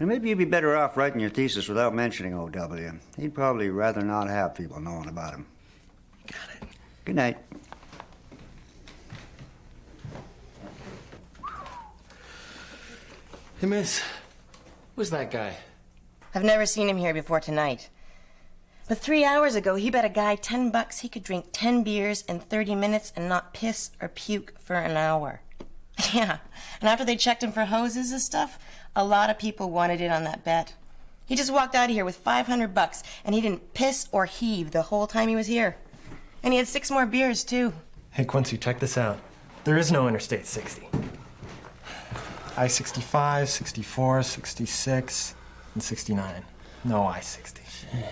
And maybe you'd be better off writing your thesis without mentioning O.W. He'd probably rather not have people knowing about him. Got it. Good night. Hey, miss. Who's that guy? I've never seen him here before tonight. But 3 hours ago, he bet a guy $10 he could drink 10 beers in 30 minutes and not piss or puke for an hour. Yeah, and after they checked him for hoses and stuff, a lot of people wanted in on that bet. He just walked out of here with $500, and he didn't piss or heave the whole time he was here. And he had 6 more beers, too. Hey, Quincy, check this out. There is no Interstate 60. I-65, 64, 66, and 69. No I-60.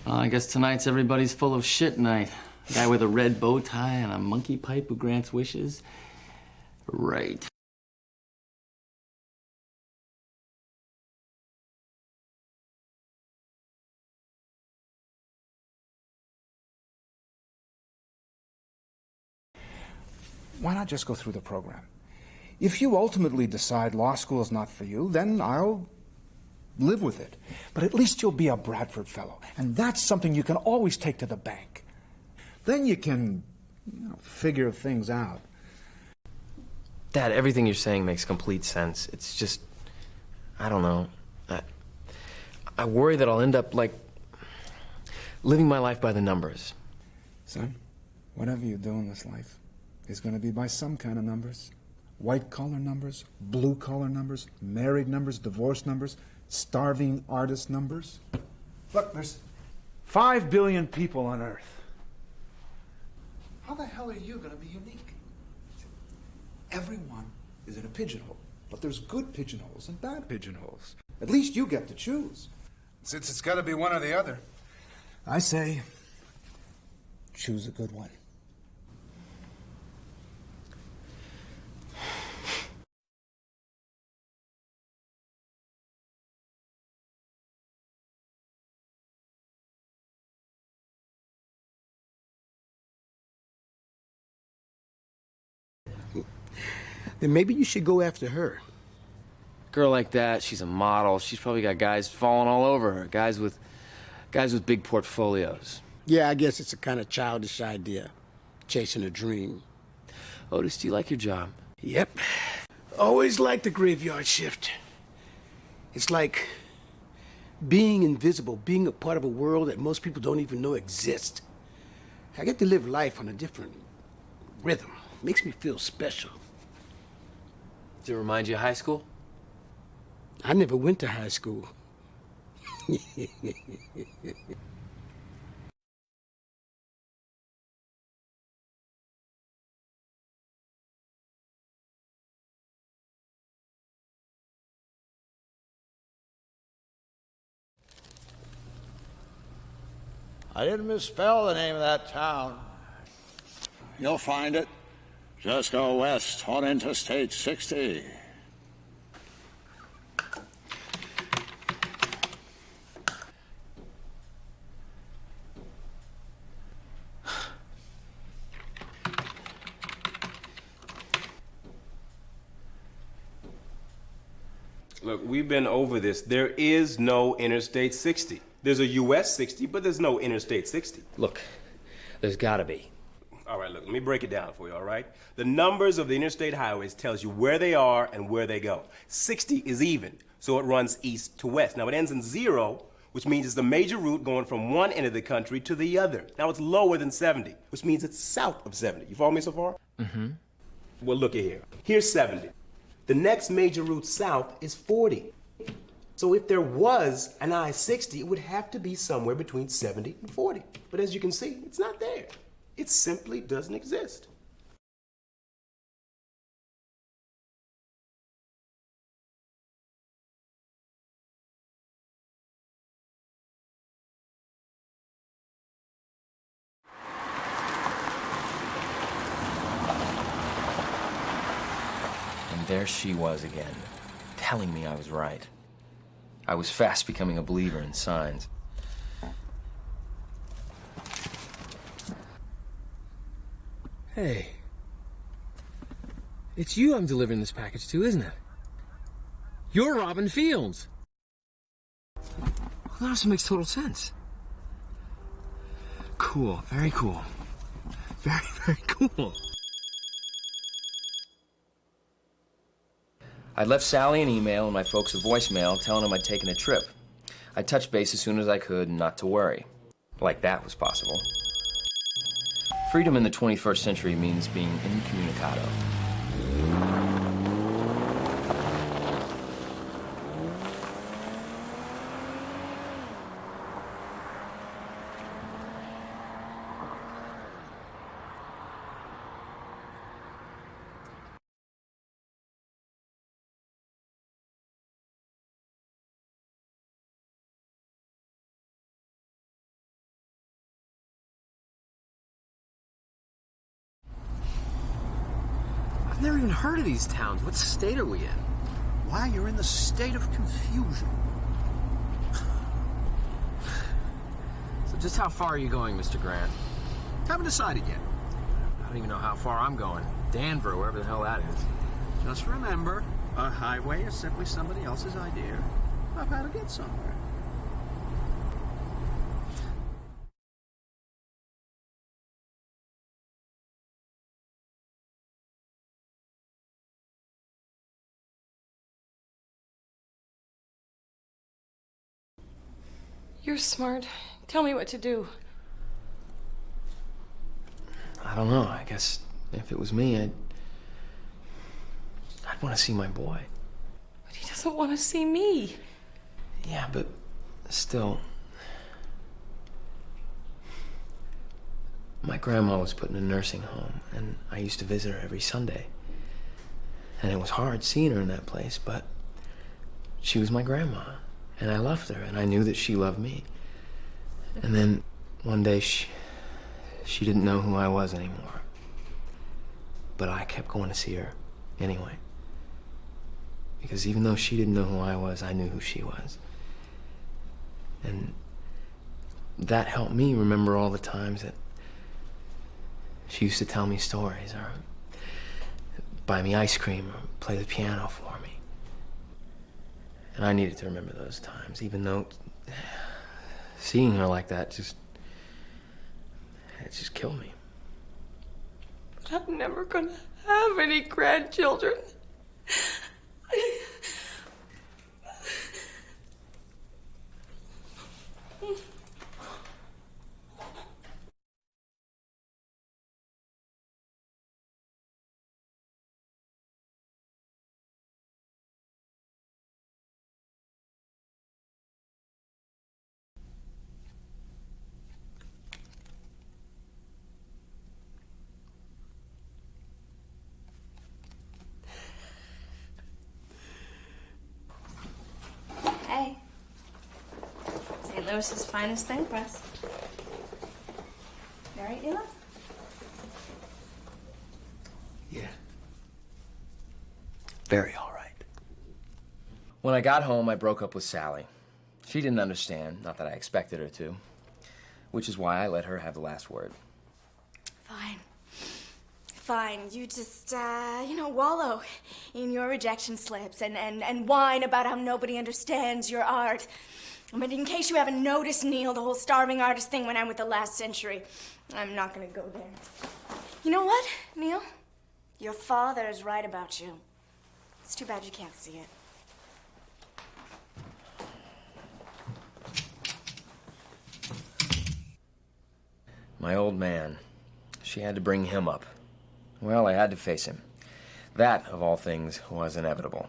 Well, I guess tonight's everybody's full of shit night. A guy with a red bow tie and a monkey pipe who grants wishes. Right. Why not just go through the program? If you ultimately decide law school is not for you, then I'll live with it. But at least you'll be a Bradford fellow, and that's something you can always take to the bank. Then you can, figure things out. Dad, everything you're saying makes complete sense. It's just, I don't know. I worry that I'll end up, living my life by the numbers. Son, whatever you do in this life is going to be by some kind of numbers. White-collar numbers, blue-collar numbers, married numbers, divorced numbers, starving artist numbers. Look, there's 5 billion people on Earth. How the hell are you going to be unique? Everyone is in a pigeonhole, but there's good pigeonholes and bad pigeonholes. At least you get to choose. Since it's got to be one or the other, I say choose a good one. Then maybe you should go after her. Girl like that, she's a model. She's probably got guys falling all over her. Guys with big portfolios. Yeah, I guess it's a kind of childish idea. Chasing a dream. Otis, do you like your job? Yep. Always liked the graveyard shift. It's like being invisible, being a part of a world that most people don't even know exists. I get to live life on a different rhythm. Makes me feel special. Does it remind you of high school? I never went to high school. I didn't misspell the name of that town. You'll find it. Just go west on Interstate 60. Look, we've been over this. There is no Interstate 60. There's a US 60, but there's no Interstate 60. Look, there's gotta be. All right, look, let me break it down for you, all right? The numbers of the interstate highways tells you where they are and where they go. 60 is even, so it runs east to west. Now, it ends in 0, which means it's the major route going from one end of the country to the other. Now, it's lower than 70, which means it's south of 70. You follow me so far? Mm-hmm. Well, look at here. Here's 70. The next major route south is 40. So if there was an I-60, it would have to be somewhere between 70 and 40. But as you can see, it's not there. It simply doesn't exist. And there she was again, telling me I was right. I was fast becoming a believer in signs. Hey. It's you I'm delivering this package to, isn't it? You're Robin Fields. Well, that also makes total sense. Cool. Very cool. Very, very cool. I left Sally an email and my folks a voicemail telling them I'd taken a trip. I'd touch base as soon as I could and not to worry. Like that was possible. Freedom in the 21st century means being incommunicado. I've never even heard of these towns. What state are we in? Why, you're in the state of confusion. So just how far are you going, Mr. Grant? Haven't decided yet. I don't even know how far I'm going. Danvers, wherever the hell that is. Just remember, a highway is simply somebody else's idea of how to get somewhere. You're smart. Tell me what to do. I don't know. I guess if it was me, I'd want to see my boy. But he doesn't want to see me. Yeah, but still. My grandma was put in a nursing home, and I used to visit her every Sunday. And it was hard seeing her in that place, but she was my grandma. And I loved her, and I knew that she loved me. And then one day she didn't know who I was anymore. But I kept going to see her anyway. Because even though she didn't know who I was, I knew who she was. And that helped me remember all the times that she used to tell me stories, or buy me ice cream, or play the piano for me. And I needed to remember those times, even though seeing her like that just killed me. But I'm never gonna have any grandchildren. Hey. St. Louis's finest thing press. You all right, Nila? Yeah. Very all right. When I got home, I broke up with Sally. She didn't understand, not that I expected her to, which is why I let her have the last word. Fine. Fine. You just, wallow in your rejection slips and whine about how nobody understands your art. But in case you haven't noticed, Neil, the whole starving artist thing went on with the last century. I'm not gonna go there. You know what, Neil? Your father is right about you. It's too bad you can't see it. My old man. She had to bring him up. Well, I had to face him. That, of all things, was inevitable.